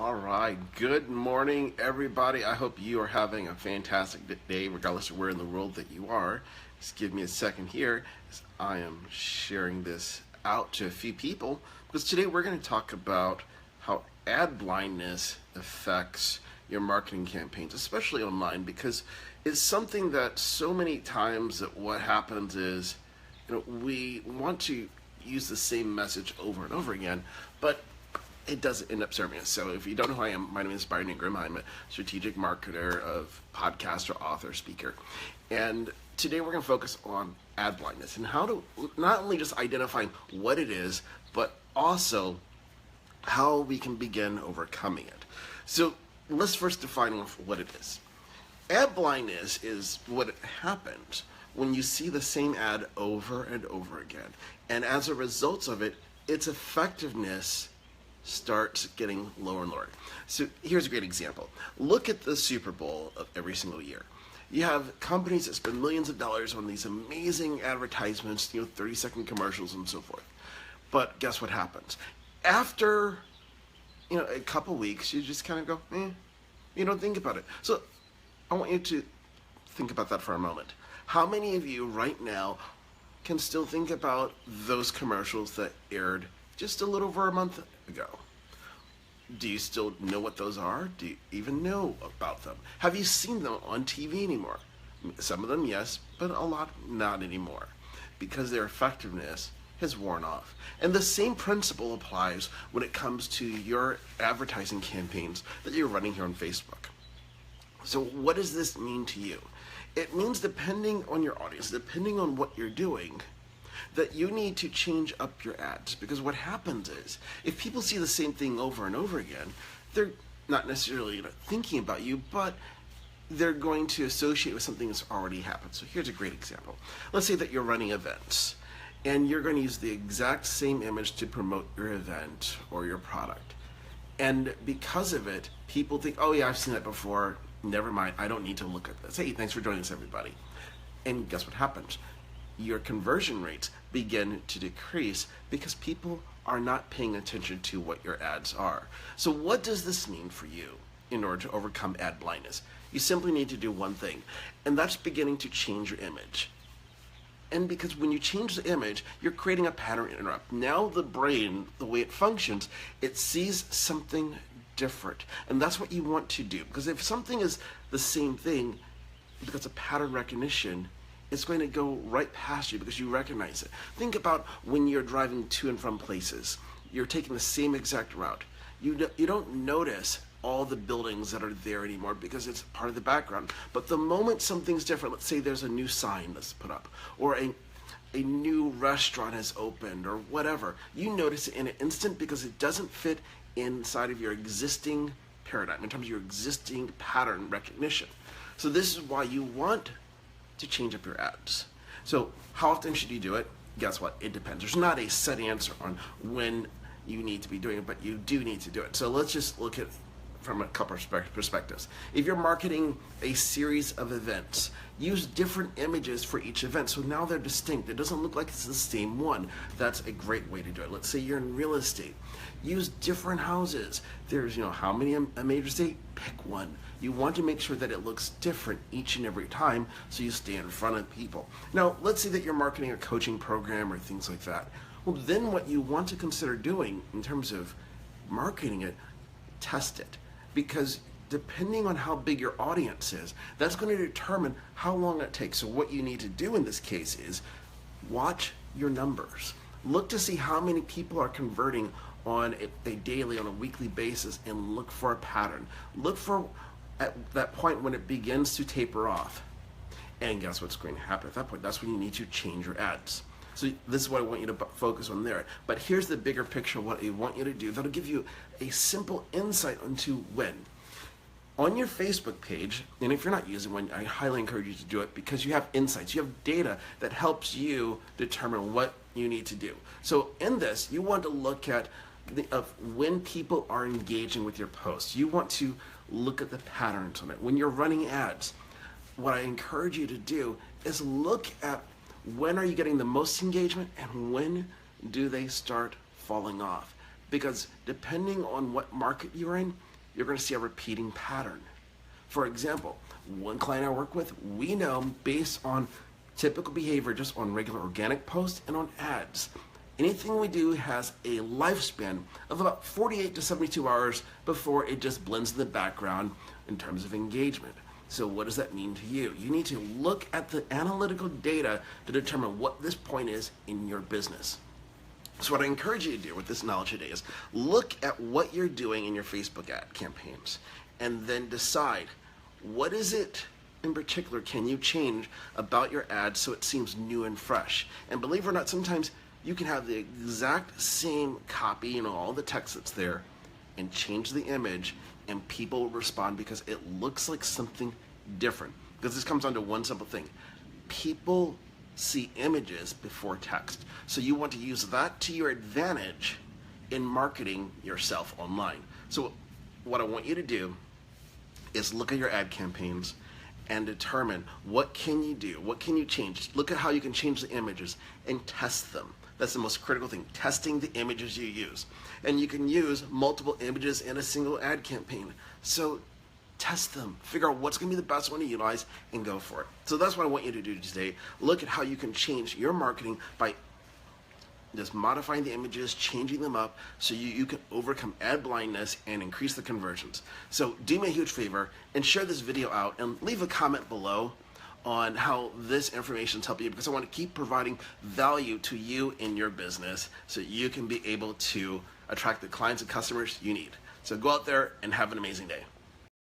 All right. Good morning, everybody. I hope you are having a fantastic day, regardless of where in the world that you are. Just give me a second here as I am sharing this out to a few people because today we're going to talk about how ad blindness affects your marketing campaigns, especially online, because it's something that so many times that what happens is, we want to use the same message over and over again, but it doesn't end up serving us. So if you don't know who I am, my name is Byron Ingram. I'm a strategic marketer of podcaster, author, speaker. And today we're going to focus on ad blindness and how to not only just identifying what it is, but also how we can begin overcoming it. So let's first define what it is. Ad blindness is what happens when you see the same ad over and over again. And as a result of it, its effectiveness starts getting lower and lower. So here's a great example. Look at the Super Bowl of every single year. You have companies that spend millions of dollars on these amazing advertisements, 30-second commercials and so forth. But guess what happens? After, a couple weeks, you just kind of go, you don't think about it. So I want you to think about that for a moment. How many of you right now can still think about those commercials that aired just a little over a month ago? Do you still know what those are? Do you even know about them? Have you seen them on TV anymore? Some of them, yes, but a lot not anymore, because their effectiveness has worn off. And the same principle applies when it comes to your advertising campaigns that you're running here on Facebook. So what does this mean to you? It means, depending on your audience, depending on what you're doing, that you need to change up your ads. Because what happens is, if people see the same thing over and over again, they're not necessarily thinking about you, but they're going to associate with something that's already happened. So here's a great example. Let's say that you're running events, and you're going to use the exact same image to promote your event or your product. And because of it, people think, oh yeah, I've seen that before, never mind, I don't need to look at this. Hey, thanks for joining us, everybody. And guess what happens? Your conversion rates begin to decrease because people are not paying attention to what your ads are. So what does this mean for you in order to overcome ad blindness? You simply need to do one thing, and that's beginning to change your image. And because when you change the image, you're creating a pattern interrupt. Now the brain, the way it functions, it sees something different. And that's what you want to do. Because if something is the same thing, because of pattern recognition, it's going to go right past you because you recognize it. Think about when you're driving to and from places. You're taking the same exact route. You don't notice all the buildings that are there anymore because it's part of the background. But the moment something's different, let's say there's a new sign that's put up, or a new restaurant has opened, or whatever, you notice it in an instant because it doesn't fit inside of your existing paradigm, in terms of your existing pattern recognition. So this is why you want to change up your ads. So how often should you do it? Guess what? It depends. There's not a set answer on when you need to be doing it, but you do need to do it. So let's just look at from a couple of perspectives. If you're marketing a series of events, use different images for each event so now they're distinct. It doesn't look like it's the same one. That's a great way to do it. Let's say you're in real estate. Use different houses. There's, how many a major estate? Pick one. You want to make sure that it looks different each and every time so you stay in front of people. Now, let's say that you're marketing a coaching program or things like that. Well, then what you want to consider doing in terms of marketing it, test it. Because depending on how big your audience is, that's going to determine how long it takes. So what you need to do in this case is watch your numbers. Look to see how many people are converting on a daily, on a weekly basis, and look for a pattern. Look for at that point when it begins to taper off. And guess what's going to happen at that point? That's when you need to change your ads. So this is what I want you to focus on there. But here's the bigger picture of what I want you to do. That'll give you a simple insight into when. On your Facebook page, and if you're not using one, I highly encourage you to do it because you have insights. You have data that helps you determine what you need to do. So in this, you want to look at when people are engaging with your posts. You want to look at the patterns on it. When you're running ads, what I encourage you to do is look at when are you getting the most engagement and when do they start falling off. Because depending on what market you're in, you're going to see a repeating pattern. For example, one client I work with, we know based on typical behavior just on regular organic posts and on ads, anything we do has a lifespan of about 48 to 72 hours before it just blends in the background in terms of engagement. So what does that mean to you? You need to look at the analytical data to determine what this point is in your business. So what I encourage you to do with this knowledge today is look at what you're doing in your Facebook ad campaigns and then decide what is it in particular can you change about your ad so it seems new and fresh. And believe it or not, sometimes you can have the exact same copy, all the text that's there, and change the image and people will respond because it looks like something different. Because this comes down to one simple thing. People see images before text. So you want to use that to your advantage in marketing yourself online. So what I want you to do is look at your ad campaigns and determine what can you do, what can you change. Look at how you can change the images and test them. That's the most critical thing, testing the images you use. And you can use multiple images in a single ad campaign. So test them, figure out what's gonna be the best one to utilize and go for it. So that's what I want you to do today. Look at how you can change your marketing by just modifying the images, changing them up so you can overcome ad blindness and increase the conversions. So do me a huge favor and share this video out and leave a comment below on how this information is helping you, because I want to keep providing value to you in your business so you can be able to attract the clients and customers you need. So go out there and have an amazing day.